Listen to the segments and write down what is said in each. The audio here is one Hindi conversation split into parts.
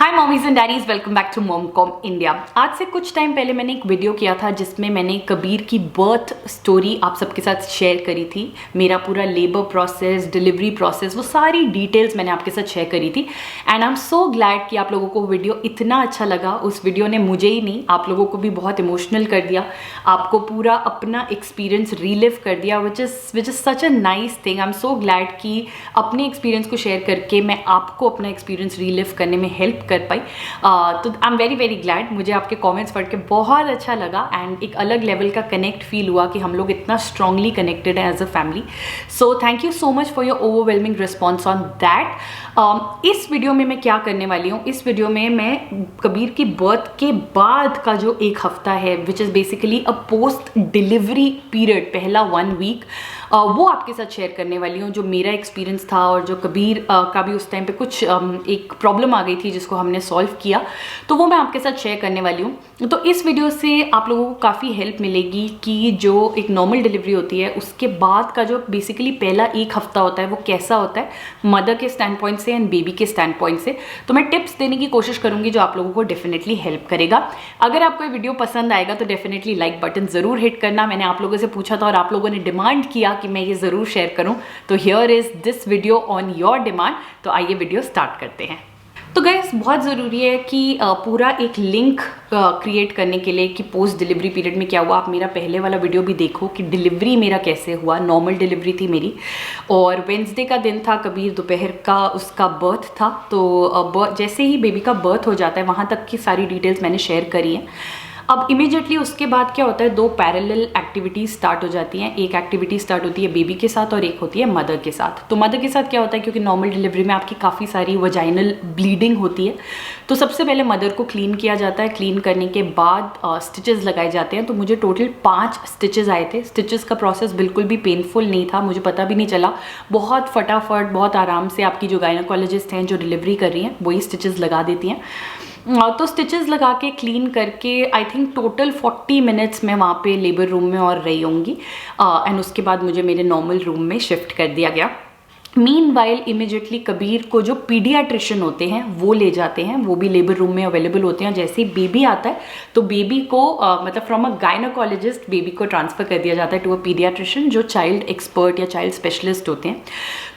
Hi mommies and daddies, welcome back to Momcom India. आज से कुछ टाइम पहले मैंने एक वीडियो किया था जिसमें मैंने कबीर की बर्थ स्टोरी आप सबके साथ शेयर करी थी। मेरा पूरा लेबर प्रोसेस, डिलीवरी प्रोसेस, वो सारी डिटेल्स मैंने आपके साथ शेयर करी थी। And I am so glad कि आप लोगों को वीडियो इतना अच्छा लगा। उस वीडियो ने मुझे ही नहीं, आप लोगों को भी बहुत इमोशनल कर दिया, आपको पूरा अपना एक्सपीरियंस रीलिव कर दिया, which is such a nice thing. I am so glad कि अपने एक्सपीरियंस को शेयर करके मैं आपको अपना एक्सपीरियंस रीलिव करने में हेल्प कर पाई। तो आई एम वेरी वेरी ग्लैड। मुझे आपके कमेंट्स पढ़ के बहुत अच्छा लगा एंड एक अलग लेवल का कनेक्ट फील हुआ कि हम लोग इतना स्ट्रांगली कनेक्टेड हैं as a family. So thank you so much for your overwhelming response on that. इस वीडियो में मैं क्या करने वाली हूँ, इस वीडियो में मैं कबीर की बर्थ के बाद का जो एक हफ्ता है, which is basically a post delivery period, पहला 1 वीक, वो आपके साथ शेयर करने वाली हूँ। जो मेरा एक्सपीरियंस था और जो कबीर का भी उस टाइम पे कुछ एक प्रॉब्लम आ गई थी जिसको हमने सॉल्व किया, तो वो मैं आपके साथ शेयर करने वाली हूँ। तो इस वीडियो से आप लोगों को काफ़ी हेल्प मिलेगी कि जो एक नॉर्मल डिलीवरी होती है उसके बाद का जो बेसिकली पहला एक हफ्ता होता है वो कैसा होता है मदर के स्टैंड पॉइंट से एंड बेबी के स्टैंड पॉइंट से। तो मैं टिप्स देने की कोशिश करूँगी जो आप लोगों को डेफिनेटली हेल्प करेगा। अगर आपको ये वीडियो पसंद आएगा तो डेफिनेटली लाइक बटन ज़रूर हिट करना। मैंने आप लोगों से पूछा था और आप लोगों ने डिमांड किया कि मैं ये ज़रूर शेयर करूँ, तो here is this video on your demand. तो आइए वीडियो स्टार्ट करते हैं। तो गाइस, बहुत ज़रूरी है कि पूरा एक लिंक क्रिएट करने के लिए कि पोस्ट डिलीवरी पीरियड में क्या हुआ। आप मेरा पहले वाला वीडियो भी देखो कि डिलीवरी मेरा कैसे हुआ। नॉर्मल डिलीवरी थी मेरी और वेंसडे का दिन था, कबीर दोपहर का उसका बर्थ था। तो जैसे ही बेबी का बर्थ हो जाता है वहाँ तक की सारी डिटेल्स मैंने शेयर करी हैं। अब इमीडिएटली उसके बाद क्या होता है, 2 पैरेलल एक्टिविटीज़ स्टार्ट हो जाती हैं। एक एक्टिविटी स्टार्ट होती है बेबी के साथ और एक होती है मदर के साथ। तो मदर के साथ क्या होता है, क्योंकि नॉर्मल डिलीवरी में आपकी काफ़ी सारी वजाइनल ब्लीडिंग होती है, तो सबसे पहले मदर को क्लीन किया जाता है। क्लीन करने के बाद स्टिचेस लगाए जाते हैं। तो मुझे टोटल 5 स्टिचेस आए थे। स्टिचेस का प्रोसेस बिल्कुल भी पेनफुल नहीं था, मुझे पता भी नहीं चला। बहुत फटाफट, बहुत आराम से आपकी जो गायनोकोलॉजिस्ट हैं जो डिलीवरी कर रही हैं वही स्टिचेस लगा देती हैं। तो स्टिचेस लगा के क्लीन करके आई थिंक टोटल 40 मिनट्स मैं वहाँ पे लेबर रूम में और रही होंगी। एंड उसके बाद मुझे मेरे नॉर्मल रूम में शिफ्ट कर दिया गया। मीनवाइल इमीडिएटली कबीर को जो पीडियाट्रिशियन होते हैं वो ले जाते हैं, वो भी लेबर रूम में अवेलेबल होते हैं। जैसे ही बेबी आता है तो बेबी को मतलब फ्रॉम अ गायनोकोलॉजिस्ट बेबी को ट्रांसफ़र कर दिया जाता है टू अ पीडियाट्रिशियन जो चाइल्ड एक्सपर्ट या चाइल्ड स्पेशलिस्ट होते हैं।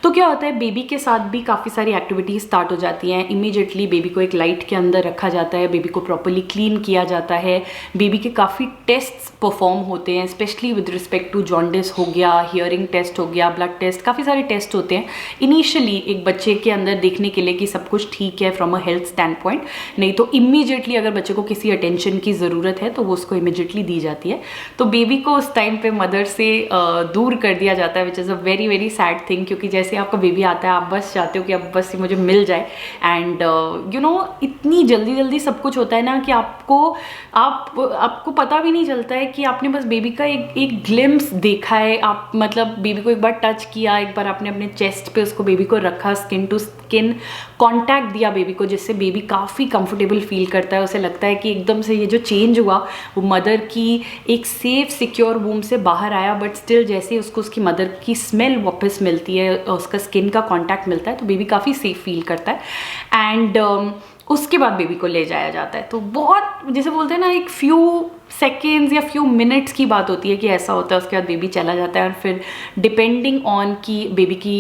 तो क्या होता है, बेबी के साथ भी काफ़ी सारी एक्टिविटीज़ स्टार्ट हो जाती हैं। इमीडिएटली बेबी को एक लाइट के अंदर रखा जाता है, बेबी को प्रॉपरली क्लीन किया जाता है। बेबी के काफ़ी टेस्ट्स परफॉर्म होते हैं, specially with respect to jaundice हो गया, हियरिंग टेस्ट हो गया, ब्लड टेस्ट, काफ़ी सारे टेस्ट होते हैं इनिशियली एक बच्चे के अंदर देखने के लिए कि सब कुछ ठीक है from a health stand point. नहीं तो इमीडिएटली अगर बच्चे को किसी अटेंशन की ज़रूरत है तो वो उसको इमीडिएटली दी जाती है। तो बेबी को उस टाइम पे मदर से दूर कर दिया जाता है, which is a very very sad thing. क्योंकि जैसे आपका बेबी आता है आप बस चाहते हो कि अब बस मुझे मिल जाए। एंड यू नो, इतनी जल्दी जल्दी सब कुछ होता है ना कि आपको पता भी नहीं चलता है कि आपने बस बेबी का एक ग्लिम्स देखा है। आप मतलब बेबी को एक बार टच किया, एक बार आपने अपने चेस्ट पे उसको बेबी को रखा, स्किन टू स्किन कांटेक्ट दिया बेबी को, जिससे बेबी काफ़ी कंफर्टेबल फील करता है। उसे लगता है कि एकदम से ये जो चेंज हुआ वो मदर की एक सेफ सिक्योर वूम से बाहर आया। बट स्टिल जैसे ही उसको उसकी मदर की स्मेल वापस मिलती है, उसका स्किन का कांटेक्ट मिलता है, तो बेबी काफ़ी सेफ फील करता है। एंड उसके बाद बेबी को ले जाया जाता है। तो बहुत, जैसे बोलते हैं ना, एक फ्यू सेकेंड्स या फ्यू मिनट्स की बात होती है कि ऐसा होता है। उसके बाद बेबी चला जाता है और फिर डिपेंडिंग ऑन कि बेबी की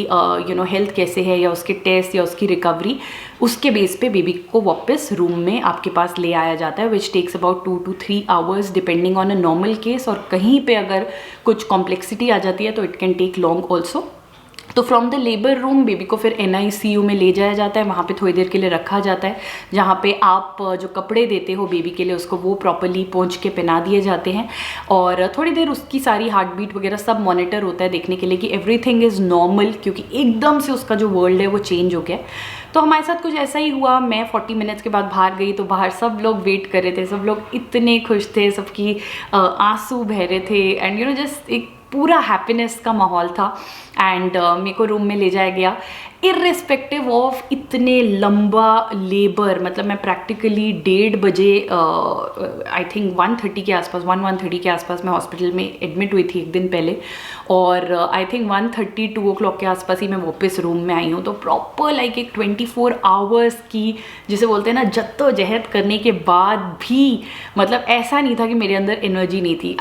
यू नो हेल्थ कैसे है या उसके टेस्ट या उसकी रिकवरी, उसके बेस पे बेबी को वापस रूम में आपके पास ले आया जाता है, which takes about 2 to 3 hours depending on a normal case. और कहीं पे अगर कुछ कॉम्प्लेक्सिटी आ जाती है तो it can take long also. तो from the labour room baby को फिर NICU में ले जाया जाता है। वहाँ पे थोड़ी देर के लिए रखा जाता है, जहाँ पे आप जो कपड़े देते हो बेबी के लिए उसको वो प्रॉपरली पोंछ के पहना दिए जाते हैं। और थोड़ी देर उसकी सारी हार्ट बीट वगैरह सब मॉनिटर होता है देखने के लिए कि एवरीथिंग इज़ नॉर्मल, क्योंकि एकदम से उसका जो वर्ल्ड है वो चेंज हो गया। तो हमारे साथ कुछ ऐसा ही हुआ। मैं 40 मिनट्स के बाद बाहर गई तो बाहर सब लोग वेट कर रहे थे, सब लोग इतने खुश थे, सबकी आंसू बह रहे थे। एंड यू नो जस्ट एक पूरा हैप्पीनेस का माहौल था। एंड मेरे को रूम में ले जाया गया इर्रिस्पेक्टिव ऑफ इतने लंबा लेबर, मतलब मैं प्रैक्टिकली 1:30 बजे आई थिंक 1:30 के आसपास 1:30 के आसपास मैं हॉस्पिटल में एडमिट हुई थी एक दिन पहले, और आई थिंक 1:30 2 o'clock के आसपास ही मैं वापस रूम में आई हूँ। तो प्रॉपर लाइक एक 24 आवर्स की जिसे बोलते हैं ना जद्दोजहद करने के बाद भी मतलब ऐसा नहीं था कि मेरे अंदर एनर्जी नहीं थी।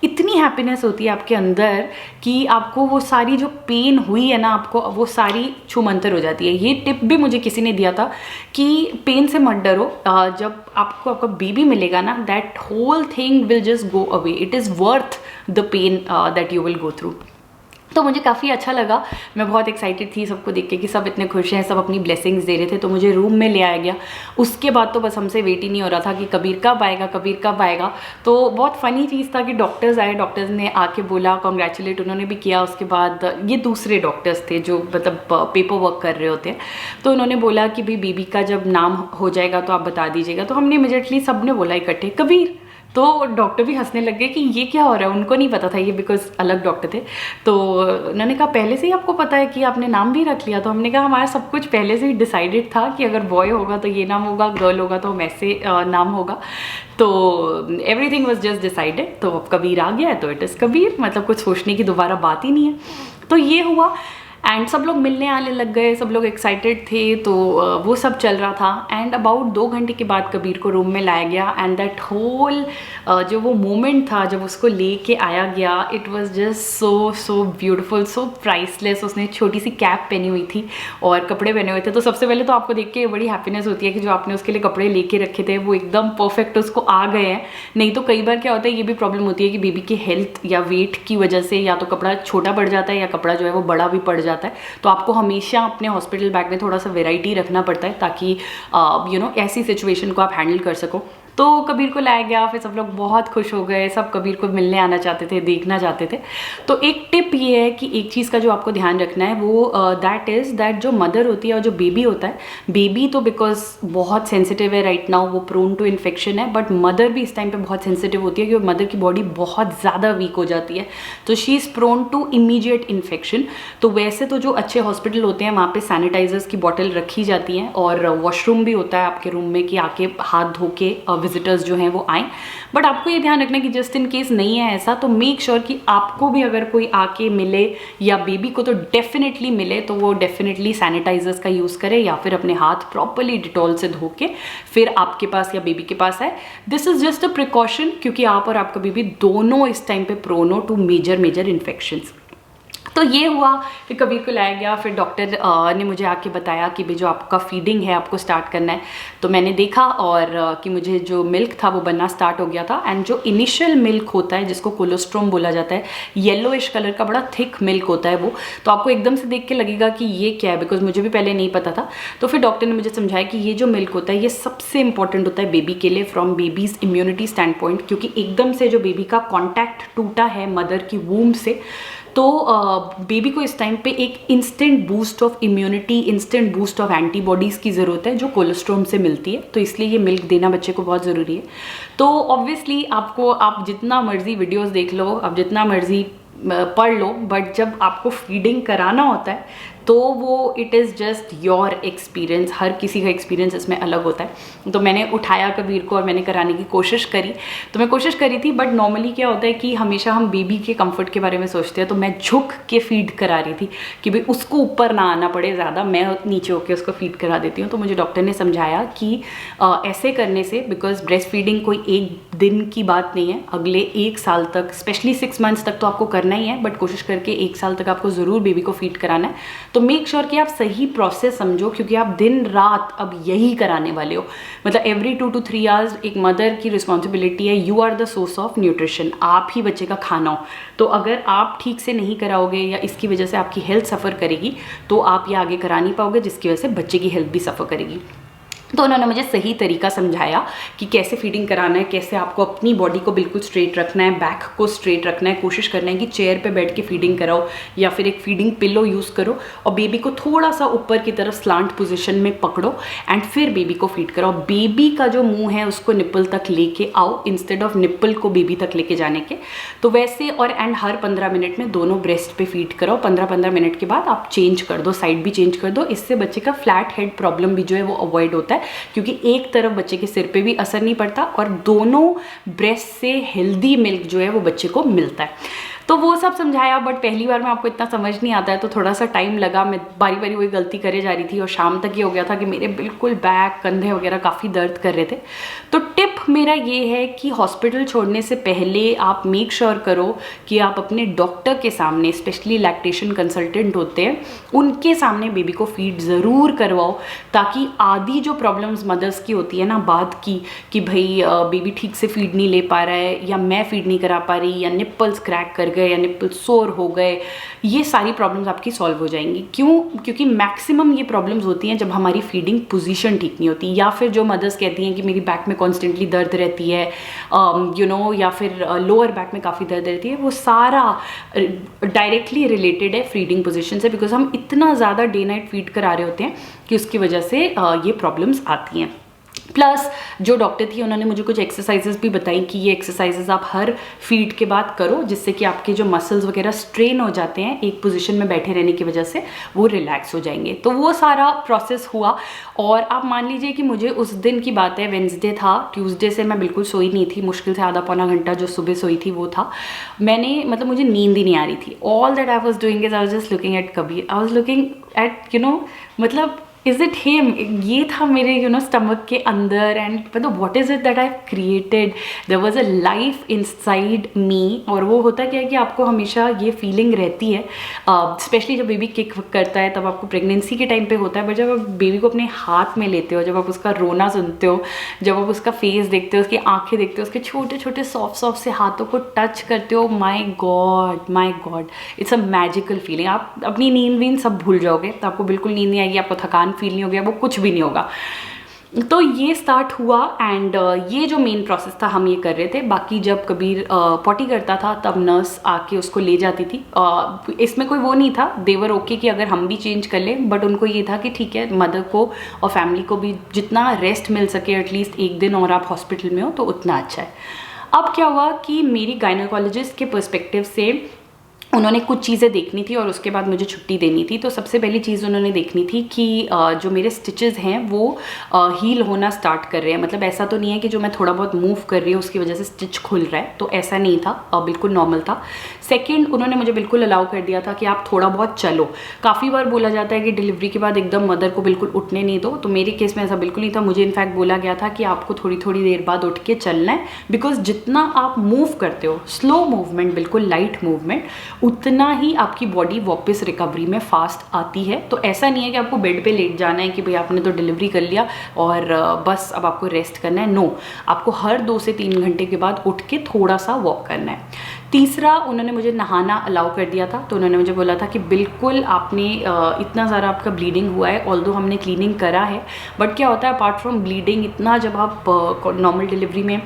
इतनी हैप्पीनेस होती है आपके अंदर कि आपको वो सारी जो पेन हुई है ना, आपको वो सारी छूमंतर हो जाती है। ये टिप भी मुझे किसी ने दिया था कि पेन से मत डरो, जब आपको आपका बेबी मिलेगा ना, that whole thing will just go away, it is worth the pain that you will go through. तो मुझे काफ़ी अच्छा लगा, मैं बहुत एक्साइटेड थी सबको देख के कि सब इतने खुश हैं, सब अपनी ब्लेसिंग्स दे रहे थे। तो मुझे रूम में ले आया गया। उसके बाद तो बस हमसे वेट ही नहीं हो रहा था कि कबीर कब आएगा, कबीर कब आएगा। तो बहुत फ़नी चीज़ था कि डॉक्टर्स आए, डॉक्टर्स ने आके बोला, कॉन्ग्रेचुलेट उन्होंने भी किया। उसके बाद ये दूसरे डॉक्टर्स थे जो मतलब पेपर वर्क कर रहे होते हैं, तो उन्होंने बोला कि भाई बेबी का जब नाम हो जाएगा तो आप बता दीजिएगा। तो हमने इमीडिएटली सब ने बोला इकट्ठे कबीर। तो डॉक्टर भी हंसने लग गए कि ये क्या हो रहा है, उनको नहीं पता था ये, बिकॉज अलग डॉक्टर थे। तो उन्होंने कहा पहले से ही आपको पता है कि आपने नाम भी रख लिया? तो हमने कहा हमारा सब कुछ पहले से ही डिसाइडेड था कि अगर बॉय होगा तो ये नाम होगा, गर्ल होगा तो वैसे नाम होगा। तो एवरीथिंग वॉज जस्ट डिसाइडेड। तो अब कबीर आ गया है तो इट इज़ कबीर, मतलब कुछ सोचने की दोबारा बात ही नहीं है। तो ये हुआ एंड सब लोग मिलने आने लग गए, सब लोग एक्साइटेड थे। तो वो सब चल रहा था एंड अबाउट 2 घंटे के बाद कबीर को रूम में लाया गया एंड दैट होल जो वो मोमेंट था जब उसको लेके आया गया, it was just so beautiful, so priceless. उसने छोटी सी कैप पहनी हुई थी और कपड़े पहने हुए थे। तो सबसे पहले तो आपको देख के बड़ी हैप्पीनेस होती है कि जो आपने उसके लिए कपड़े लेके रखे थे वो एकदम परफेक्ट उसको आ गए हैं। नहीं तो कई बार क्या होता है, ये भी प्रॉब्लम होती है कि बेबी की हेल्थ या वेट की वजह से या तो कपड़ा छोटा पड़ जाता है या कपड़ा जो है वो बड़ा भी पड़ जाता है। तो आपको हमेशा अपने हॉस्पिटल बैग में थोड़ा सा वैरायटी रखना पड़ता है ताकि ऐसी सिचुएशन को आप हैंडल कर सको। तो कबीर को लाया गया, फिर सब लोग बहुत खुश हो गए, सब कबीर को मिलने आना चाहते थे, देखना चाहते थे। तो एक टिप ये है कि एक चीज़ का जो आपको ध्यान रखना है वो दैट इज़ दैट जो मदर होती है और जो बेबी होता है, बेबी तो बिकॉज बहुत सेंसिटिव है राइट नाउ, वो प्रोन टू इन्फेक्शन है, बट मदर भी इस टाइम पे बहुत सेंसिटिव होती है क्योंकि मदर की बॉडी बहुत ज़्यादा वीक हो जाती है। तो she is prone to immediate infection. तो वैसे तो जो अच्छे हॉस्पिटल होते हैं वहाँ पे सैनिटाइजर्स की बॉटल रखी जाती हैं और वॉशरूम भी होता है आपके रूम में कि आके हाथ धो के विजिटर्स जो हैं वो आएँ। बट आपको ये ध्यान रखना कि जस्ट इन केस नहीं है ऐसा, तो मेक श्योर कि आपको भी अगर कोई आके मिले या बेबी को तो डेफिनेटली मिले तो वो डेफिनेटली सैनिटाइजर्स का यूज़ करे या फिर अपने हाथ प्रॉपरली डिटॉल से धो के फिर आपके पास या बेबी के पास आए। This is just a precaution क्योंकि आप और आपका बेबी दोनों इस टाइम पे प्रोन हो टू मेजर इन्फेक्शंस। तो ये हुआ, फिर कबीर को लाया गया, फिर डॉक्टर ने मुझे आके बताया कि भाई जो आपका फीडिंग है आपको स्टार्ट करना है। तो मैंने देखा और कि मुझे जो मिल्क था वो बनना स्टार्ट हो गया था एंड जो इनिशियल मिल्क होता है जिसको कोलोस्ट्रोम बोला जाता है, येलोइश कलर का बड़ा थिक मिल्क होता है वो, तो आपको एकदम से देख के लगेगा कि ये क्या है, बिकॉज मुझे भी पहले नहीं पता था। तो फिर डॉक्टर ने मुझे समझाया कि ये जो मिल्क होता है ये सबसे इंपॉर्टेंट होता है बेबी के लिए from babies immunity stand point, क्योंकि एकदम से जो बेबी का कॉन्टैक्ट टूटा है मदर की वूम से, तो बेबी को इस टाइम पे एक instant boost of immunity, instant boost of antibodies की ज़रूरत है जो कोलेस्ट्रोम से मिलती है। तो इसलिए ये मिल्क देना बच्चे को बहुत ज़रूरी है। तो ऑब्वियसली आप जितना मर्जी वीडियोस देख लो, आप जितना मर्जी पढ़ लो, बट जब आपको फीडिंग कराना होता है तो वो it is just your experience, हर किसी का एक्सपीरियंस इसमें अलग होता है। तो मैंने उठाया कबीर को और मैंने कराने की कोशिश करी, तो मैं कोशिश करी थी, बट नॉर्मली क्या होता है कि हमेशा हम बेबी के कंफर्ट के बारे में सोचते हैं, तो मैं झुक के फीड करा रही थी कि भाई उसको ऊपर ना आना पड़े ज़्यादा, मैं नीचे होकर उसको फीड करा देती हूँ। तो मुझे डॉक्टर ने समझाया कि ऐसे करने से, बिकॉज ब्रेस्ट फीडिंग कोई एक दिन की बात नहीं है, अगले 1 साल तक, स्पेशली 6 मंथ्स तक तो आपको करना ही है, बट कोशिश करके 1 साल तक आपको ज़रूर बेबी को फीड कराना है। तो मेक श्योर कि आप सही प्रोसेस समझो, क्योंकि आप दिन रात अब यही कराने वाले हो। मतलब एवरी 2 to 3 आवर्स एक मदर की रिस्पॉन्सिबिलिटी है, you are the source of nutrition, आप ही बच्चे का खाना हो। तो अगर आप ठीक से नहीं कराओगे या इसकी वजह से आपकी हेल्थ सफ़र करेगी तो आप ये आगे करा नहीं पाओगे, जिसकी वजह से बच्चे की हेल्थ भी सफ़र करेगी। तो उन्होंने मुझे सही तरीका समझाया कि कैसे फीडिंग कराना है, कैसे आपको अपनी बॉडी को बिल्कुल स्ट्रेट रखना है, बैक को स्ट्रेट रखना है, कोशिश करना है कि चेयर पे बैठ के फीडिंग कराओ या फिर एक फीडिंग पिलो यूज़ करो और बेबी को थोड़ा सा ऊपर की तरफ स्लांट पोजीशन में पकड़ो एंड फिर बेबी को फीड कराओ। बेबी का जो मुंह है उसको निप्पल तक लेके आओ इंस्टेड ऑफ निप्पल को बेबी तक लेके जाने के। तो वैसे और एंड हर 15 मिनट में दोनों ब्रेस्ट पे फीड कराओ। 15-15 मिनट के बाद आप चेंज कर दो, साइड भी चेंज कर दो। इससे बच्चे का फ्लैट हेड प्रॉब्लम भी जो है वो अवॉइड होता है, क्योंकि एक तरफ बच्चे के सिर पे भी असर नहीं पड़ता और दोनों ब्रेस्ट से हेल्दी मिल्क जो है वो बच्चे को मिलता है। तो वो सब समझाया, बट पहली बार में आपको इतना समझ नहीं आता है तो थोड़ा सा टाइम लगा। मैं बारी बारी वही गलती करे जा रही थी और शाम तक ये हो गया था कि मेरे बिल्कुल बैक, कंधे वगैरह काफ़ी दर्द कर रहे थे। तो टिप मेरा ये है कि हॉस्पिटल छोड़ने से पहले आप मेक श्योर करो कि आप अपने डॉक्टर के सामने, स्पेशली लैक्टेशन कंसल्टेंट होते हैं, उनके सामने बेबी को फीड ज़रूर करवाओ, ताकि आधी जो प्रॉब्लम्स मदर्स की होती है ना बाद की, कि भाई बेबी ठीक से फीड नहीं ले पा रहा है या मैं फीड नहीं करा पा रही या निप्पल्स क्रैक कर गए या निप्पल सोर हो गए, ये सारी प्रॉब्लम्स आपकी सॉल्व हो जाएंगी। क्यों? क्योंकि मैक्सिमम ये प्रॉब्लम्स होती हैं जब हमारी फीडिंग पोजीशन ठीक नहीं होती, या फिर जो मदर्स कहती हैं कि मेरी बैक में कॉन्स्टेंटली दर्द रहती है, या फिर लोअर बैक में काफ़ी दर्द रहती है, वो सारा डायरेक्टली रिलेटेड है फीडिंग पोजीशन से, बिकॉज हम इतना ज़्यादा डे नाइट फीड करा रहे होते हैं कि उसकी वजह से ये प्रॉब्लम्स आती हैं। प्लस जो डॉक्टर थी उन्होंने मुझे कुछ एक्सरसाइजेस भी बताई कि ये एक्सरसाइजेस आप हर फीड के बाद करो, जिससे कि आपके जो मसल्स वगैरह स्ट्रेन हो जाते हैं एक पोजीशन में बैठे रहने की वजह से, वो रिलैक्स हो जाएंगे। तो वो सारा प्रोसेस हुआ और आप मान लीजिए कि मुझे उस दिन की बात है, वेंसडे था, ट्यूसडे से मैं बिल्कुल सोई नहीं थी, मुश्किल से आधा पौना घंटा जो सुबह सोई थी वो था। मैंने मतलब मुझे नींद ही नहीं आ रही थी। All that I was doing is I was just looking at Kabir, I was looking at मतलब इज इट हिम, ये था मेरे स्टमक के अंदर। एंड मतलब what is it that I have created, there was a life inside me. और वो होता क्या है कि आपको हमेशा ये फीलिंग रहती है, स्पेशली जब बेबी किक करता है, तब आपको प्रेगनेंसी के टाइम पे होता है, बट जब आप बेबी को अपने हाथ में लेते हो, जब आप उसका रोना सुनते हो, जब आप उसका फेस देखते हो, उसकी आंखें देखते हो, उसके छोटे छोटे सॉफ्ट सॉफ्ट से हाथों को टच करते हो, my god it's a magical feeling. आप अपनी नींद वींद सब भूल जाओगे, तो आपको बिल्कुल नींद नहीं आएगी, आपको थकान फील नहीं हो गया, वो कुछ भी नहीं होगा। तो ये स्टार्ट हुआ एंड ये जो मेन प्रोसेस था हम ये कर रहे थे। बाकी जब कबीर पॉटी करता था तब नर्स आके उसको ले जाती थी। इसमें कोई वो नहीं था, देवर ओके कि अगर हम भी चेंज कर लें, बट उनको ये था कि ठीक है मदर को और फैमिली को भी जितना रेस्ट मिल सके, एटलीस्ट एक दिन और आप हॉस्पिटल में हो तो उतना अच्छा है। अब क्या हुआ कि मेरी गायनेकोलॉजिस्ट के पर्सपेक्टिव से उन्होंने कुछ चीज़ें देखनी थी और उसके बाद मुझे छुट्टी देनी थी। तो सबसे पहली चीज़ उन्होंने देखनी थी कि जो मेरे स्टिचेस हैं वो हील होना स्टार्ट कर रहे हैं। मतलब ऐसा तो नहीं है कि जो मैं थोड़ा बहुत मूव कर रही हूँ उसकी वजह से स्टिच खुल रहा है, तो ऐसा नहीं था, बिल्कुल नॉर्मल था। सेकंड, उन्होंने मुझे बिल्कुल अलाउ कर दिया था कि आप थोड़ा बहुत चलो। काफ़ी बार बोला जाता है कि डिलीवरी के बाद एकदम मदर को बिल्कुल उठने नहीं दो, तो मेरे केस में ऐसा बिल्कुल नहीं था। मुझे इनफैक्ट बोला गया था कि आपको थोड़ी थोड़ी देर बाद उठ के चलना है, बिकॉज जितना आप मूव करते हो, स्लो मूवमेंट, बिल्कुल लाइट मूवमेंट, उतना ही आपकी बॉडी वापस रिकवरी में फास्ट आती है। तो ऐसा नहीं है कि आपको बेड पे लेट जाना है कि भाई आपने तो डिलीवरी कर लिया और बस अब आपको रेस्ट करना है। नो, आपको हर 2 से 3 घंटे के बाद उठ के थोड़ा सा वॉक करना है। तीसरा, उन्होंने मुझे नहाना अलाउ कर दिया था। तो उन्होंने मुझे बोला था कि बिल्कुल आपने इतना ज़्यादा आपका ब्लीडिंग हुआ है, ऑल्दो हमने क्लीनिंग करा है, बट क्या होता है अपार्ट फ्रॉम ब्लीडिंग, इतना जब आप नॉर्मल डिलीवरी में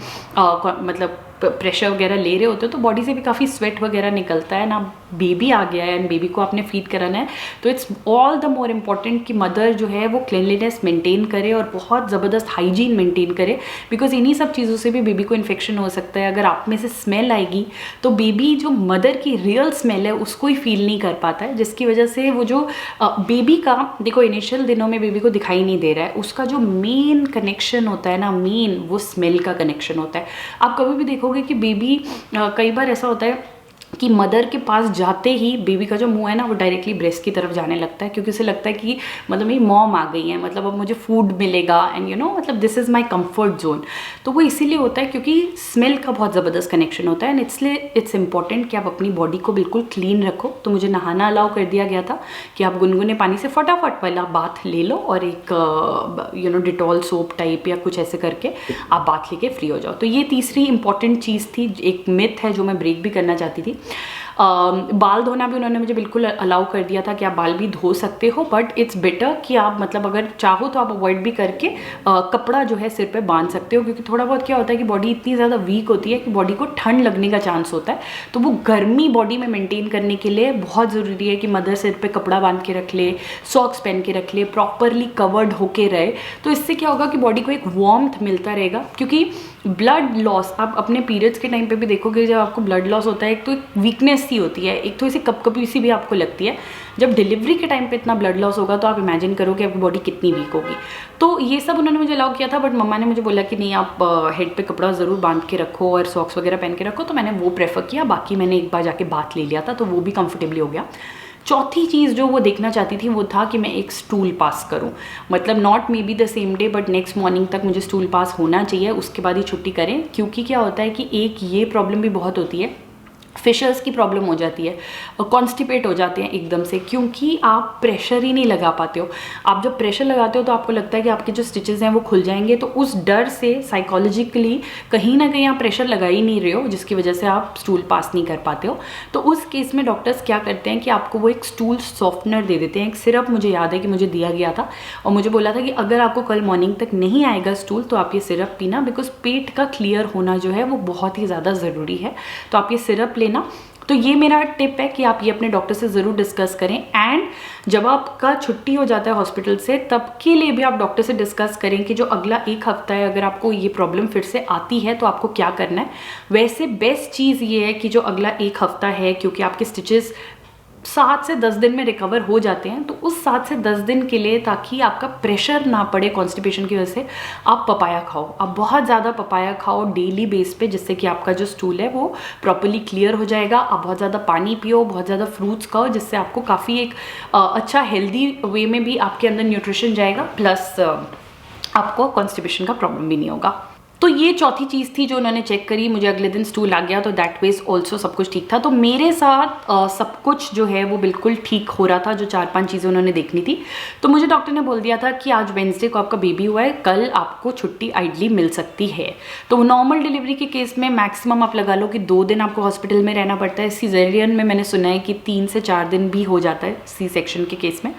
मतलब प्रेशर वगैरह ले रहे होते हो तो बॉडी से भी काफ़ी स्वेट वगैरह निकलता है ना। बेबी आ गया है एंड बेबी को आपने फीड कराना है, तो it's all the more important कि मदर जो है वो क्लिनलीनेस मेंटेन करे और बहुत ज़बरदस्त हाइजीन मेंटेन करे, बिकॉज इन्हीं सब चीज़ों से भी बेबी को इन्फेक्शन हो सकता है। अगर आप में से स्मेल आएगी तो बेबी जो मदर की रियल स्मेल है उसको ही फील नहीं कर पाता है, जिसकी वजह से वो जो बेबी का, देखो इनिशियल दिनों में बेबी को दिखाई नहीं दे रहा है, उसका जो मेन कनेक्शन होता है ना, मेन वो स्मेल का कनेक्शन होता है। आप कभी भी देखोगे कि बेबी, कई बार ऐसा होता है कि मदर के पास जाते ही बेबी का जो मुंह है ना वो डायरेक्टली ब्रेस्ट की तरफ जाने लगता है, क्योंकि उसे लगता है कि मतलब मेरी मॉम आ गई है, मतलब अब मुझे फूड मिलेगा एंड मतलब this is my comfort zone. तो वो इसीलिए होता है क्योंकि स्मेल का बहुत ज़बरदस्त कनेक्शन होता है एंड इसलिए इट्स इंपॉर्टेंट कि आप अपनी बॉडी को बिल्कुल क्लीन रखो। तो मुझे नहाना अलाउ कर दिया गया था कि आप गुनगुने पानी से फटाफट पहला बाथ ले लो और एक डिटॉल सोप टाइप या कुछ ऐसे करके आप बाथ लेके फ्री हो जाओ। तो ये तीसरी इंपॉर्टेंट चीज़ थी, एक मिथ है जो मैं ब्रेक भी करना चाहती थी। बाल धोना भी उन्होंने मुझे बिल्कुल अलाउ कर दिया था कि आप बाल भी धो सकते हो, बट इट्स बेटर कि आप मतलब अगर चाहो तो आप अवॉइड भी करके कपड़ा जो है सिर पे बांध सकते हो, क्योंकि थोड़ा बहुत क्या होता है कि बॉडी इतनी ज़्यादा वीक होती है कि बॉडी को ठंड लगने का चांस होता है। तो वो गर्मी बॉडी में मेंटेन करने के लिए बहुत ज़रूरी है कि मदर सिर पे कपड़ा बांध के रख ले, सॉक्स पहन के रख ले, प्रॉपरली कवर्ड होके रहे। तो इससे क्या होगा कि बॉडी को एक वार्मथ मिलता रहेगा, क्योंकि ब्लड लॉस आप अपने पीरियड्स के टाइम पे भी देखोगे, जब आपको ब्लड लॉस होता है एक तो एक वीकनेस सी होती है, एक तो ऐसी कपकपी सी भी आपको लगती है। जब डिलीवरी के टाइम पे इतना ब्लड लॉस होगा तो आप इमेजिन करो कि आपकी बॉडी कितनी वीक होगी। तो ये सब उन्होंने मुझे अलाउ किया था, बट मम्मा ने मुझे बोला कि नहीं आप हेड पे कपड़ा ज़रूर बांध के रखो और सॉक्स वगैरह पहन के रखो, तो मैंने वो प्रेफर किया। बाकी मैंने एक बार जाके बाथ ले लिया था तो वो भी कंफर्टेबली हो गया। चौथी चीज़ जो वो देखना चाहती थी वो था कि मैं एक स्टूल पास करूं, मतलब not may be the same day but next morning तक मुझे स्टूल पास होना चाहिए, उसके बाद ही छुट्टी करें। क्योंकि क्या होता है कि एक ये प्रॉब्लम भी बहुत होती है, फिशर्स की प्रॉब्लम हो जाती है और कॉन्स्टिपेट हो जाते हैं एकदम से, क्योंकि आप प्रेशर ही नहीं लगा पाते हो। आप जब प्रेशर लगाते हो तो आपको लगता है कि आपके जो स्टिचेस हैं वो खुल जाएंगे, तो उस डर से साइकोलॉजिकली कहीं ना कहीं आप प्रेशर लगा ही नहीं रहे हो, जिसकी वजह से आप स्टूल पास नहीं कर पाते हो। तो उस केस में डॉक्टर्स क्या करते हैं कि आपको वो एक स्टूल सॉफ्टनर दे देते हैं, एक सिरप मुझे याद है कि मुझे दिया गया था और मुझे बोला था कि अगर आपको कल मॉर्निंग तक नहीं आएगा स्टूल तो आप ये सिरप पीना, बिकॉज पेट का क्लियर होना जो है वो बहुत ही ज़्यादा ज़रूरी है। तो आप ये सिरप लेना। तो ये मेरा टिप है कि आप ये अपने डॉक्टर से ज़रूर डिस्कस करें। एंड जब आपका छुट्टी हो जाता है हॉस्पिटल से तब के लिए भी आप डॉक्टर से डिस्कस करें कि जो अगला एक हफ्ता है अगर आपको ये प्रॉब्लम फिर से आती है तो आपको क्या करना है। वैसे बेस्ट चीज़ ये है कि जो अगला एक हफ्ता है, क्योंकि आपके स्टिचेस 7 से 10 दिन में रिकवर हो जाते हैं, तो उस 7 से 10 दिन के लिए, ताकि आपका प्रेशर ना पड़े कॉन्स्टिपेशन की वजह से, आप पपाया खाओ। आप बहुत ज़्यादा पपाया खाओ डेली बेस पे, जिससे कि आपका जो स्टूल है वो प्रॉपर्ली क्लियर हो जाएगा। आप बहुत ज़्यादा पानी पियो, बहुत ज़्यादा फ्रूट्स खाओ, जिससे आपको काफ़ी एक अच्छा हेल्दी वे में भी आपके अंदर न्यूट्रिशन जाएगा, प्लस आपको कॉन्स्टिपेशन का प्रॉब्लम भी नहीं होगा। तो ये चौथी चीज़ थी जो उन्होंने चेक करी। मुझे अगले दिन स्टूल आ गया, तो दैट वेज ऑल्सो सब कुछ ठीक था। तो मेरे साथ सब कुछ जो है वो बिल्कुल ठीक हो रहा था, जो 4-5 चीज़ें उन्होंने देखनी थी। तो मुझे डॉक्टर ने बोल दिया था कि आज वेंसडे को आपका बेबी हुआ है, कल आपको छुट्टी आइडली मिल सकती है। तो नॉर्मल डिलीवरी के केस में मैक्सिमम आप लगा लो कि 2 दिन आपको हॉस्पिटल में रहना पड़ता है। सीजेरियन में मैंने सुना है कि 3 से 4 दिन भी हो जाता है सी सेक्शन के केस में।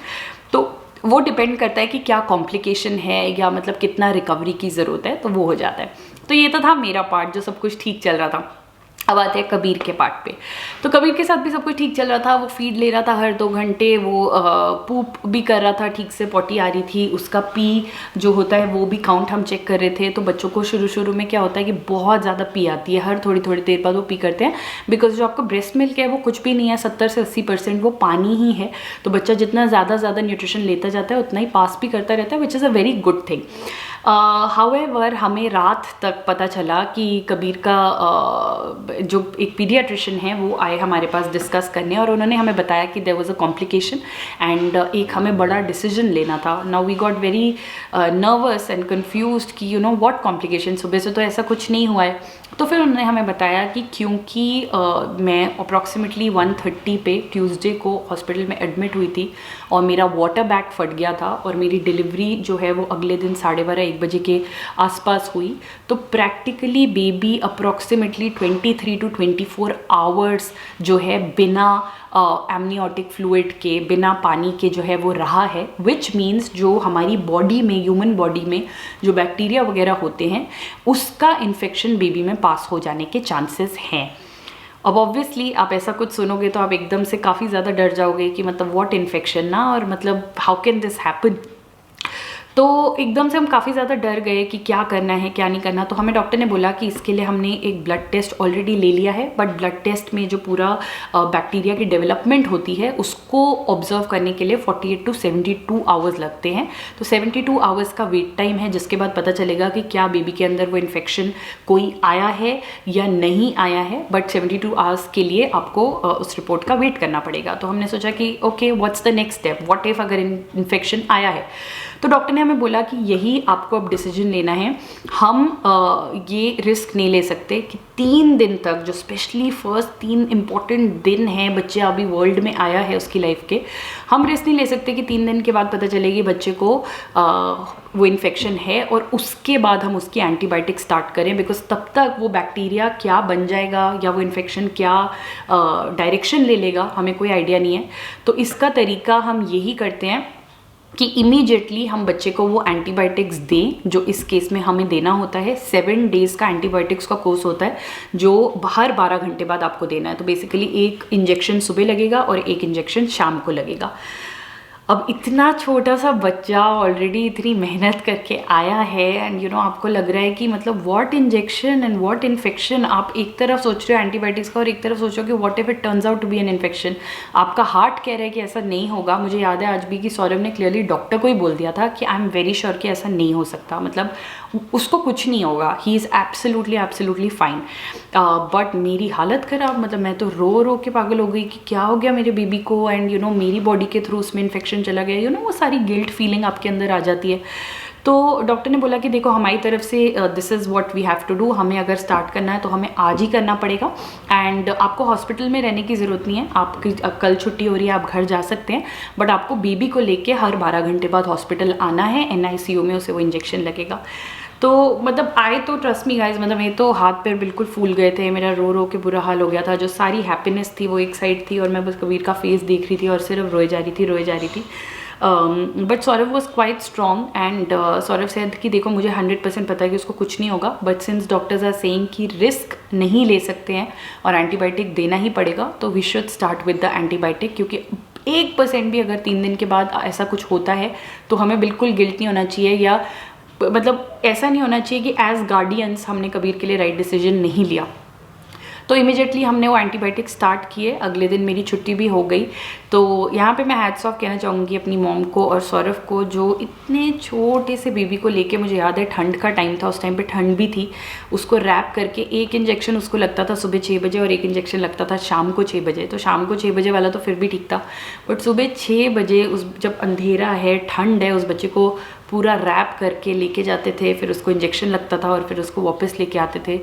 तो वो डिपेंड करता है कि क्या कॉम्प्लिकेशन है या मतलब कितना रिकवरी की ज़रूरत है, तो वो हो जाता है। तो ये तो था मेरा पार्ट, जो सब कुछ ठीक चल रहा था। अब आते हैं कबीर के पार्ट पे। तो कबीर के साथ भी सब कुछ ठीक चल रहा था। वो फीड ले रहा था हर 2 घंटे, वो पूप भी कर रहा था ठीक से, पॉटी आ रही थी, उसका पी जो होता है वो भी काउंट हम चेक कर रहे थे। तो बच्चों को शुरू में क्या होता है कि बहुत ज़्यादा पी आती है, हर थोड़ी देर बाद वो पी करते हैं, बिकॉज जो आपका ब्रेस्ट मिल्क है वो कुछ भी नहीं है, 70 से 80% वो पानी ही है। तो बच्चा जितना ज़्यादा न्यूट्रिशन लेता जाता है उतना ही पास भी करता रहता है, which is a very good thing. However हमें रात तक पता चला कि कबीर का जो एक पीडियाट्रिशियन है वो आए हमारे पास डिस्कस करने, और उन्होंने हमें बताया कि there was a complication and एक हमें बड़ा डिसीजन लेना था। Now we got very nervous and confused कि यू नो व्हाट कॉम्प्लिकेशन। सुबह से तो ऐसा कुछ नहीं हुआ है। तो फिर उन्होंने हमें बताया कि क्योंकि मैं अप्रॉक्सीमेटली 1:30 पे ट्यूसडे को हॉस्पिटल में एडमिट हुई थी और मेरा वाटर बैग फट गया था और मेरी डिलीवरी जो है वो अगले दिन 12:30-1 बजे के आसपास हुई। तो practically baby approximately 23 to 24 hours जो है बिना एमनियोटिक फ्लूइड के, बिना पानी के जो है वो रहा है, विच मीन्स जो हमारी बॉडी में, ह्यूमन बॉडी में जो बैक्टीरिया वगैरह होते हैं उसका इन्फेक्शन बेबी में पास हो जाने के चांसेस हैं। अब ऑब्वियसली आप ऐसा कुछ सुनोगे तो आप एकदम से काफ़ी ज़्यादा डर जाओगे कि मतलब व्हाट इन्फेक्शन ना, और मतलब हाउ कैन दिस हैपन। तो एकदम से हम काफ़ी ज़्यादा डर गए कि क्या करना है क्या नहीं करना। तो हमें डॉक्टर ने बोला कि इसके लिए हमने एक ब्लड टेस्ट ऑलरेडी ले लिया है, बट ब्लड टेस्ट में जो पूरा बैक्टीरिया की डेवलपमेंट होती है उसको ऑब्जर्व करने के लिए 48 to 72 आवर्स लगते हैं। तो 72 आवर्स का वेट टाइम है, जिसके बाद पता चलेगा कि क्या बेबी के अंदर वो इन्फेक्शन कोई आया है या नहीं आया है। बट 72 आवर्स के लिए आपको उस रिपोर्ट का वेट करना पड़ेगा। तो हमने सोचा कि okay what's the next step, what if अगर इन्फेक्शन आया है। तो डॉक्टर ने हमें बोला कि यही आपको अब डिसीजन लेना है, हम ये रिस्क नहीं ले सकते कि 3 दिन तक, जो स्पेशली फर्स्ट 3 इम्पॉर्टेंट दिन हैं, बच्चे अभी वर्ल्ड में आया है उसकी लाइफ के, हम रिस्क नहीं ले सकते कि 3 दिन के बाद पता चलेगी बच्चे को वो इन्फेक्शन है और उसके बाद हम उसकी एंटीबायोटिक स्टार्ट करें, बिकॉज तब तक वो बैक्टीरिया क्या बन जाएगा या वो इन्फेक्शन क्या डायरेक्शन ले लेगा, हमें कोई आइडिया नहीं है। तो इसका तरीका हम यही करते हैं कि इमीडिएटली हम बच्चे को वो एंटीबायोटिक्स दें, जो इस केस में हमें देना होता है। 7 डेज़ का एंटीबायोटिक्स का कोर्स होता है जो हर 12 घंटे बाद आपको देना है। तो बेसिकली एक इंजेक्शन सुबह लगेगा और एक इंजेक्शन शाम को लगेगा। अब इतना छोटा सा बच्चा ऑलरेडी इतनी मेहनत करके आया है एंड आपको लग रहा है कि मतलब what injection and what infection. आप एक तरफ सोच रहे हो एंटीबायोटिक्स का और एक तरफ सोच रहे हो कि what if it turns out to be an infection. आपका हार्ट कह रहा है कि ऐसा नहीं होगा। मुझे याद है आज भी कि सौरभ ने क्लियरली डॉक्टर को ही बोल दिया था कि आई एम वेरी श्योर कि ऐसा नहीं हो सकता, मतलब उसको कुछ नहीं होगा, he is absolutely fine. But मेरी हालत ख़राब, मतलब मैं तो रो रो के पागल हो गई कि क्या हो गया मेरे बेबी को एंड मेरी बॉडी के थ्रू उसमें इन्फेक्शन चला गया। वो सारी गिल्ट फीलिंग आपके अंदर आ जाती है। तो डॉक्टर ने बोला कि देखो हमारी तरफ से this is what we have to do, हमें अगर स्टार्ट करना है तो हमें आज ही करना पड़ेगा एंड आपको हॉस्पिटल में रहने की ज़रूरत नहीं है। आपकी कल छुट्टी हो रही है, आप घर जा सकते हैं, बट आपको बेबी को लेके हर 12 घंटे बाद हॉस्पिटल आना है। NICU में उसे वो इंजेक्शन लगेगा। तो मतलब आए तो ट्रस्ट मी गाइज, मतलब ये तो हाथ पैर बिल्कुल फूल गए थे, मेरा रो रो के बुरा हाल हो गया था। जो सारी हैप्पीनेस थी वो एक साइड थी और मैं बस कबीर का फेस देख रही थी और सिर्फ रोए जा रही थी। But Saurabh was quite strong and Saurabh said कि देखो मुझे 100% पता है कि उसको कुछ नहीं होगा, but since doctors are saying कि रिस्क नहीं ले सकते हैं और एंटीबायोटिक देना ही पड़ेगा, तो we should start with the antibiotic. क्योंकि 1% भी अगर 3 दिन के बाद ऐसा कुछ होता है तो हमें बिल्कुल गिल्ट नहीं होना चाहिए, या मतलब ऐसा नहीं होना चाहिए कि एज गार्डियंस हमने कबीर के लिए राइट डिसीजन नहीं लिया। तो इमीडिएटली हमने वो एंटीबायोटिक स्टार्ट किए। अगले दिन मेरी छुट्टी भी हो गई। तो यहाँ पे मैं हैट्स ऑफ कहना चाहूँगी अपनी मॉम को और सौरभ को, जो इतने छोटे से बेबी को लेके, मुझे याद है ठंड का टाइम था, उस टाइम पे ठंड भी थी, उसको रैप करके एक इंजेक्शन उसको लगता था सुबह 6 बजे और एक इंजेक्शन लगता था शाम को 6 बजे। तो शाम को 6 बजे वाला तो फिर भी ठीक था, बट सुबह 6 बजे जब अंधेरा है, ठंड है, उस बच्चे को पूरा रैप करके लेके जाते थे, फिर उसको इंजेक्शन लगता था और फिर उसको वापस लेके आते थे।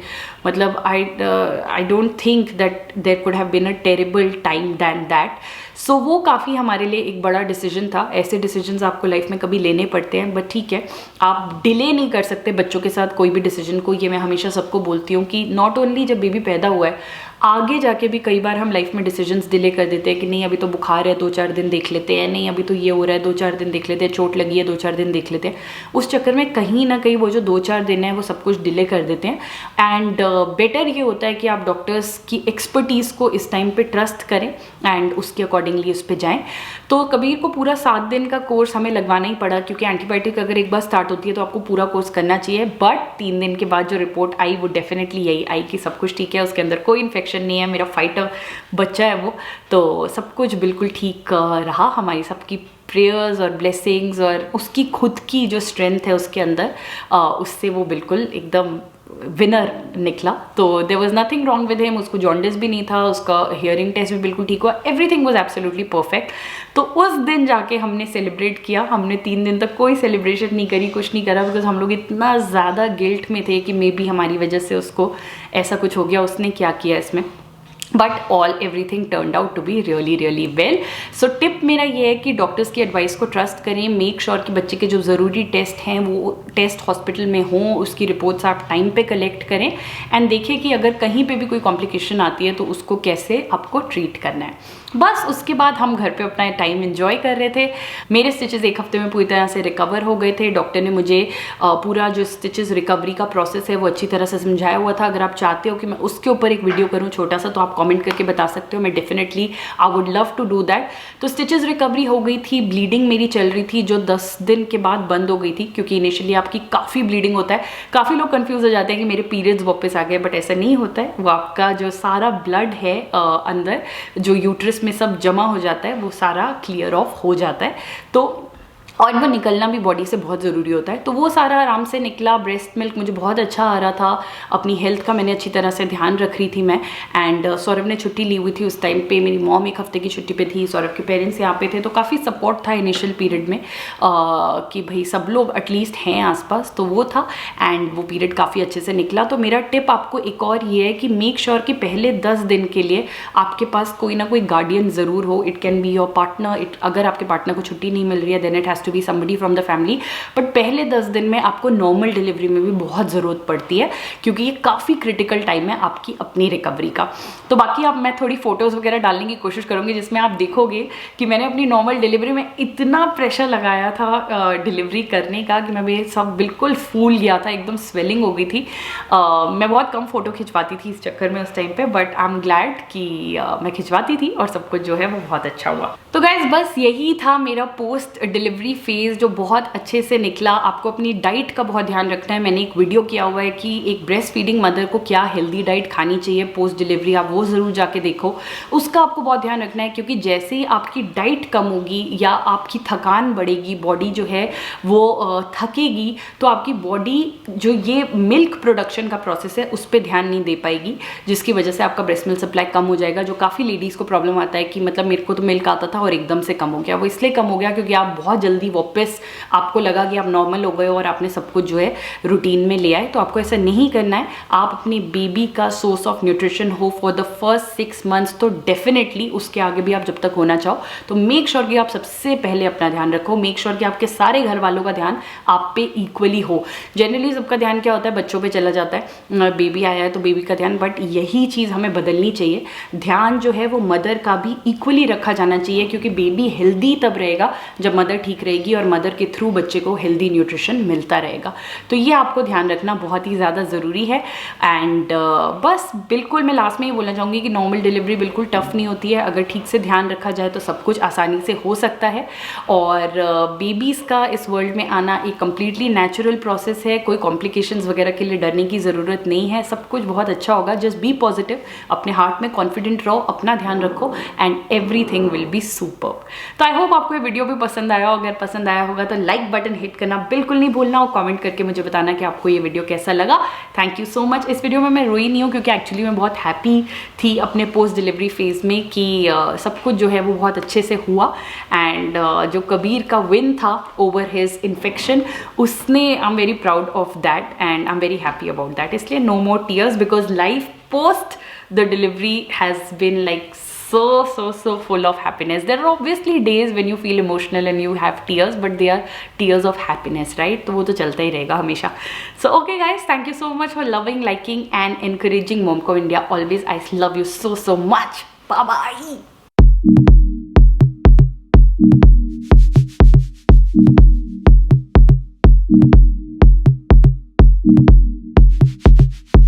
मतलब I don't think that there could have been a terrible time than that. So वो काफ़ी हमारे लिए एक बड़ा डिसीजन था। ऐसे डिसीजंस आपको लाइफ में कभी लेने पड़ते हैं, बट ठीक है, आप डिले नहीं कर सकते बच्चों के साथ कोई भी डिसीजन को। ये मैं हमेशा सबको बोलती हूँ कि नॉट ओनली जब बेबी पैदा हुआ है, आगे जाके भी कई बार हम लाइफ में डिसीजंस डिले कर देते हैं कि नहीं अभी तो बुखार है 2-4 दिन देख लेते हैं, नहीं अभी तो ये हो रहा है 2-4 दिन देख लेते हैं, चोट लगी है 2-4 दिन देख लेते हैं। उस चक्कर में कहीं ना कहीं वो जो 2-4 दिन है वो सब कुछ डिले कर देते हैं। एंड बेटर ये होता है कि आप डॉक्टर्स की एक्सपर्टीज़ को इस टाइम पे ट्रस्ट करें एंड उसके अकॉर्डिंगली उस पर जाएँ। तो कबीर को पूरा 7 दिन का कोर्स हमें लगवाना ही पड़ा, क्योंकि एंटीबायोटिक अगर एक बार स्टार्ट होती है तो आपको पूरा कोर्स करना चाहिए। बट 3 दिन के बाद जो रिपोर्ट आई वो डेफिनेटली यही आई कि सब कुछ ठीक है, उसके अंदर कोई इन्फेक्शन नहीं है, मेरा फाइटर बच्चा है वो, तो सब कुछ बिल्कुल ठीक रहा। हमारी सबकी प्रेयर्स और ब्लेसिंग्स और उसकी खुद की जो स्ट्रेंथ है उसके अंदर, उससे वो बिल्कुल एकदम विनर निकला। तो there was nothing wrong with him, उसको जॉन्डिस भी नहीं था, उसका हियरिंग टेस्ट भी बिल्कुल ठीक हुआ, एवरीथिंग वाज एब्सोल्युटली परफेक्ट। तो उस दिन जाके हमने सेलिब्रेट किया। हमने 3 दिन तक कोई सेलिब्रेशन नहीं करी, कुछ नहीं करा, बिकॉज हम लोग इतना ज़्यादा गिल्ट में थे कि मे बी हमारी वजह से उसको ऐसा कुछ हो गया, उसने क्या किया इसमें। But everything turned out to be really well. So tip मेरा ये है कि डॉक्टर्स की एडवाइस को ट्रस्ट करें। मेक श्योर कि बच्चे के जो ज़रूरी टेस्ट हैं वो टेस्ट हॉस्पिटल में हों, उसकी रिपोर्ट्स आप टाइम पे कलेक्ट करें एंड देखें कि अगर कहीं पे भी कोई कॉम्प्लिकेशन आती है तो उसको कैसे आपको ट्रीट करना है। बस उसके बाद हम घर पे अपना टाइम एंजॉय कर रहे थे। मेरे स्टिचेस 1 हफ्ते में पूरी तरह से रिकवर हो गए थे। डॉक्टर ने मुझे पूरा जो स्टिचेस रिकवरी का प्रोसेस है वो अच्छी तरह से समझाया हुआ था। अगर आप चाहते हो कि मैं उसके ऊपर एक वीडियो करूँ छोटा सा, तो आप कमेंट करके बता सकते हो। मैं definitely I would love to do that. तो स्टिचेस रिकवरी हो गई थी, ब्लीडिंग मेरी चल रही थी जो 10 दिन के बाद बंद हो गई थी, क्योंकि इनिशियली आपकी काफ़ी ब्लीडिंग होता है। काफ़ी लोग कंफ्यूज हो जाते हैं कि मेरे पीरियड्स वापस आ गए, बट ऐसा नहीं होता है। वो आपका जो सारा ब्लड है अंदर जो यूट्रस में सब जमा हो जाता है वो सारा क्लियर ऑफ हो जाता है। तो और इनको निकलना भी बॉडी से बहुत ज़रूरी होता है। तो वो सारा आराम से निकला। ब्रेस्ट मिल्क मुझे बहुत अच्छा आ रहा था। अपनी हेल्थ का मैंने अच्छी तरह से ध्यान रख रही थी मैं। एंड सौरभ ने छुट्टी ली हुई थी उस टाइम पे। मेरी मॉम 1 हफ्ते की छुट्टी पे थी, सौरभ के पेरेंट्स यहाँ पे थे, तो काफ़ी सपोर्ट था इनिशियल पीरियड में कि भाई सब लोग एटलीस्ट हैं आसपास, तो वो था। एंड वो पीरियड काफ़ी अच्छे से निकला। तो मेरा टिप आपको एक और ये है कि मेक श्योर कि पहले 10 दिन के लिए आपके पास कोई ना कोई गार्डियन ज़रूर हो। It can be your partner. अगर आपके पार्टनर को छुट्टी नहीं मिल रही है then it has to be somebody from the family. But पहले 10 दिन में आपको नॉर्मल डिलीवरी में भी बहुत ज़रूरत पड़ती है, क्योंकि ये काफ़ी क्रिटिकल टाइम है आपकी अपनी रिकवरी का। तो बाकी अब मैं थोड़ी फोटोज़ वगैरह डालने की कोशिश करूँगी जिसमें आप देखोगे कि मैंने अपनी नॉर्मल डिलीवरी में इतना प्रेशर लगाया था डिलीवरी करने का कि मैं सब बिल्कुल फूल गया था, एकदम स्वेलिंग हो गई थी। मैं बहुत कम फोटो खिंचवाती थी इस चक्कर में उस टाइम पे, बट आई एम ग्लैड कि मैं खिंचवाती थी और सब कुछ जो है वो बहुत अच्छा हुआ। तो गाइज बस यही था मेरा पोस्ट डिलीवरी फेज जो बहुत अच्छे से निकला। आपको अपनी डाइट का बहुत ध्यान रखना है। मैंने एक वीडियो किया हुआ है कि एक ब्रेस्ट फीडिंग मदर को क्या हेल्दी डाइट खानी चाहिए पोस्ट डिलीवरी, आप वो ज़रूर जाके देखो। उसका आपको बहुत ध्यान रखना है, क्योंकि जैसे ही आपकी डाइट कम होगी या आपकी थकान बढ़ेगी, बॉडी जो है वो थकेगी, तो आपकी बॉडी जो ये मिल्क प्रोडक्शन का प्रोसेस है उस पर ध्यान नहीं दे पाएगी, जिसकी वजह से आपका ब्रेस्ट मिल्क सप्लाई कम हो जाएगा। जो काफ़ी लेडीज़ को प्रॉब्लम आता है कि मतलब मेरे को तो मिल्क आता था और एकदम से कम हो गया। वो इसलिए कम हो गया क्योंकि आप बहुत जल्दी वापस आपको लगा कि आप नॉर्मल हो गए और आपने सब कुछ जो है रूटीन में ले आए। तो आपको ऐसा नहीं करना है। आप अपनी बेबी का सोर्स ऑफ न्यूट्रिशन हो फॉर द फर्स्ट 6 मंथ्स, तो डेफिनेटली उसके आगे भी आप जब तक होना चाहो तो मेक श्योर कि आप सबसे पहले अपना ध्यान रखो। मेक श्योर कि आपके सारे घर वालों का ध्यान आप पे इक्वली हो। जनरली सबका ध्यान क्या होता है, बच्चों पे चला जाता है, बेबी आया है तो बेबी का ध्यान, बट यही चीज़ हमें बदलनी चाहिए। ध्यान जो है वो मदर का भी इक्वली रखा जाना चाहिए, क्योंकि बेबी हेल्दी तब रहेगा जब मदर ठीक रहेगी और मदर के थ्रू बच्चे को हेल्दी न्यूट्रिशन मिलता रहेगा। तो ये आपको ध्यान रखना बहुत ही ज़्यादा ज़रूरी है। एंड बस बिल्कुल मैं लास्ट में ये बोलना चाहूँगी कि नॉर्मल डिलीवरी बिल्कुल टफ नहीं होती है। अगर ठीक से ध्यान रखा जाए तो सब कुछ आसानी से हो सकता है। और बेबीज़ का इस वर्ल्ड में आना एक कम्प्लीटली नेचुरल प्रोसेस है। कोई कॉम्प्लिकेशंस वगैरह के लिए डरने की ज़रूरत नहीं है। सब कुछ बहुत अच्छा होगा। जस्ट बी पॉजिटिव, अपने हार्ट में कॉन्फिडेंट रहो, अपना ध्यान रखो and everything will be super. तो आई होप आपको ये वीडियो भी पसंद आया। अगर पसंद आया होगा तो लाइक बटन हिट करना बिल्कुल नहीं भूलना और कमेंट करके मुझे बताना कि आपको ये वीडियो कैसा लगा। Thank you so much. इस वीडियो में मैं रोई नहीं हूँ, क्योंकि एक्चुअली मैं बहुत हैप्पी थी अपने पोस्ट डिलीवरी फेज में कि सब कुछ जो है वो बहुत अच्छे से हुआ। एंड जो कबीर का विन था ओवर हिज इन्फेक्शन, उसने I am very proud of that and I am very happy about that. इसलिए no more tears, because life post the delivery has been like so full of happiness. There are obviously days when you feel emotional and you have tears, but they are tears of happiness, right? तो वो तो चलता ही रहेगा हमेशा. So okay guys, thank you so much for loving, liking and encouraging Momcom India always. I love you so much. Bye bye.